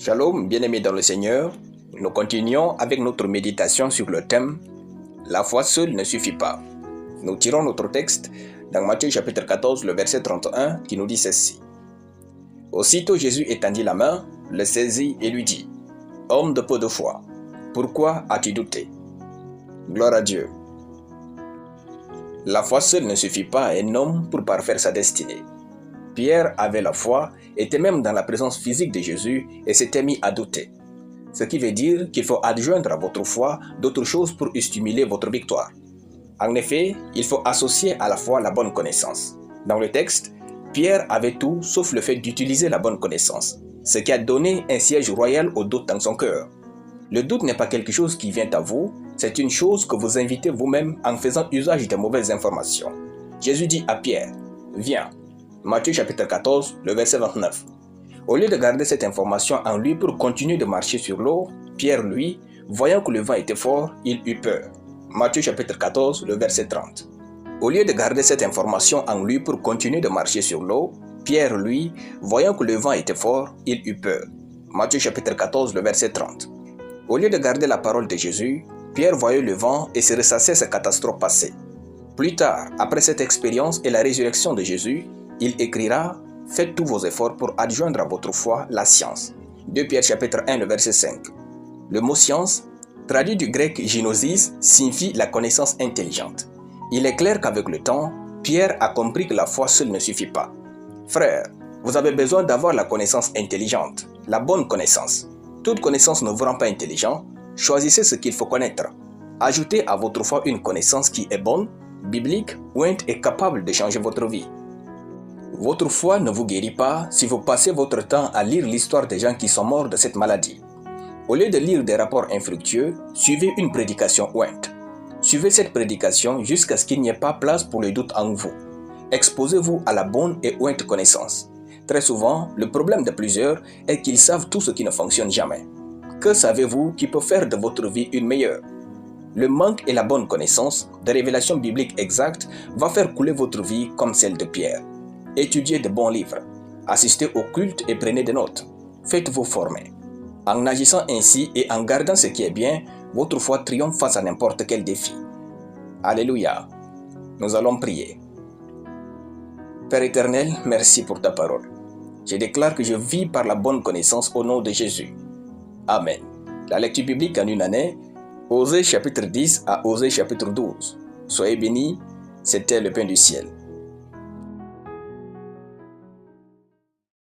Shalom, bien-aimés dans le Seigneur, nous continuons avec notre méditation sur le thème « La foi seule ne suffit pas ». Nous tirons notre texte dans Matthieu chapitre 14, le verset 31 qui nous dit ceci. Aussitôt Jésus étendit la main, le saisit et lui dit « Homme de peu de foi, pourquoi as-tu douté ?» Gloire à Dieu. La foi seule ne suffit pas à un homme pour parfaire sa destinée. Pierre avait la foi, était même dans la présence physique de Jésus et s'était mis à douter. Ce qui veut dire qu'il faut adjoindre à votre foi d'autres choses pour stimuler votre victoire. En effet, il faut associer à la foi la bonne connaissance. Dans le texte, Pierre avait tout sauf le fait d'utiliser la bonne connaissance, ce qui a donné un siège royal au doute dans son cœur. Le doute n'est pas quelque chose qui vient à vous, c'est une chose que vous invitez vous-même en faisant usage de mauvaises informations. Jésus dit à Pierre, « Viens ». Matthieu chapitre 14, le verset 29. Au lieu de garder cette information en lui pour continuer de marcher sur l'eau, Pierre, lui, voyant que le vent était fort, il eut peur. Matthieu chapitre 14, le verset 30. Au lieu de garder cette information en lui pour continuer de marcher sur l'eau, Pierre, lui, voyant que le vent était fort, il eut peur. Matthieu chapitre 14, le verset 30. Au lieu de garder la parole de Jésus, Pierre voyait le vent et se ressassait sa catastrophe passée. Plus tard, après cette expérience et la résurrection de Jésus, il écrira « Faites tous vos efforts pour adjoindre à votre foi la science ». 2 Pierre chapitre 1, le verset 5. Le mot « science », traduit du grec « ginosis », signifie la connaissance intelligente. Il est clair qu'avec le temps, Pierre a compris que la foi seule ne suffit pas. Frères, vous avez besoin d'avoir la connaissance intelligente, la bonne connaissance. Toute connaissance ne vous rend pas intelligent, choisissez ce qu'il faut connaître. Ajoutez à votre foi une connaissance qui est bonne, biblique, ointe et capable de changer votre vie. Votre foi ne vous guérit pas si vous passez votre temps à lire l'histoire des gens qui sont morts de cette maladie. Au lieu de lire des rapports infructueux, suivez une prédication ointe. Suivez cette prédication jusqu'à ce qu'il n'y ait pas place pour le doute en vous. Exposez-vous à la bonne et ointe connaissance. Très souvent, le problème de plusieurs est qu'ils savent tout ce qui ne fonctionne jamais. Que savez-vous qui peut faire de votre vie une meilleure? Le manque et la bonne connaissance de révélations bibliques exactes va faire couler votre vie comme celle de Pierre. Étudiez de bons livres, assistez au culte et prenez des notes. Faites-vous former. En agissant ainsi et en gardant ce qui est bien, votre foi triomphe face à n'importe quel défi. Alléluia. Nous allons prier. Père éternel, merci pour ta parole. Je déclare que je vis par la bonne connaissance au nom de Jésus. Amen. La lecture biblique en une année, Osée chapitre 10 à Osée chapitre 12. Soyez bénis, c'était le pain du ciel.